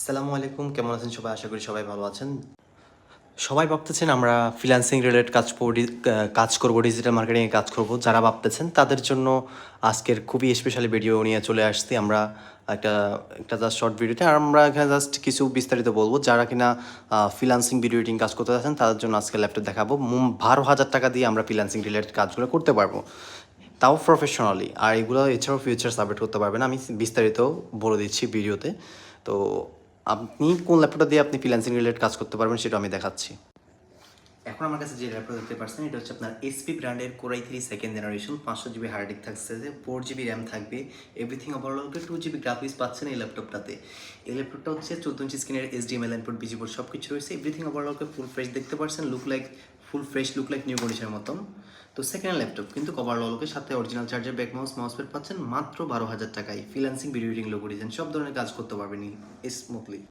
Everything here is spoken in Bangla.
আসসালামু আলাইকুম, কেমন আছেন সবাই? আশা করি সবাই ভালো আছেন। সবাই ভাবতেছেন আমরা ফ্রিল্যান্সিং রিলেটেড কাজ করব, ডিজিটাল মার্কেটিংয়ে কাজ করব। যারা ভাবতেছেন তাদের জন্য আজকের খুবই স্পেশালি ভিডিও নিয়ে চলে আসছি আমরা। একটা একটা জাস্ট শর্ট ভিডিওতে আমরা এখানে জাস্ট কিছু বিস্তারিত বলবো। যারা কিনা ফ্রিল্যান্সিং ভিডিও এডিটিং কাজ করতে চাচ্ছেন তাদের জন্য আজকে ল্যাপটপ দেখাবো। 12,000 টাকা দিয়ে আমরা ফ্রিল্যান্সিং রিলেটেড কাজগুলো করতে পারবো, তাও প্রফেশনালি। আর এগুলো এছাড়াও ফিউচার্স আপডেট করতে পারবেন। আমি বিস্তারিত বলে দিচ্ছি ভিডিওতে। তো আপনি কোন ল্যাপটপটা দিয়ে আপনি ফ্রিল্যান্সিং রিলেটেড কাজ করতে পারবেন সেটা আমি দেখাচ্ছি। এখন আমার কাছে যে ল্যাপটপ দেখতে পাচ্ছেন এটা হচ্ছে আপনার এসপি ব্র্যান্ডের core i 3 second generation. 500 GB hard disk থাকছে, 4 জিবি র্যাম থাকবে, এভরিথিং ওভারঅলকে 2 জিবি গ্রাফিক্স পাচ্ছেন এই ল্যাপটপটাতে। এই ল্যাপটপটা হচ্ছে 14 ইঞ্চি স্ক্রিনের HDMI ইনপুট, বিজি বোর্ড সব কিছু রয়েছে। এভরিথিং ওভারঅলকে ফুল ফ্রেশ দেখতে পাচ্ছেন, full fresh look like new কন্ডিশনের মতন। তো সেকেন্ড ল্যাপটপ কিন্তু ওভারঅলকে সাথে original charger, back mouse pad পাচ্ছেন মাত্র 12,000 টাকায়। Freelancing video editing, logo design সব ধরনের কাজ করতে পারবেন স্মুথলি।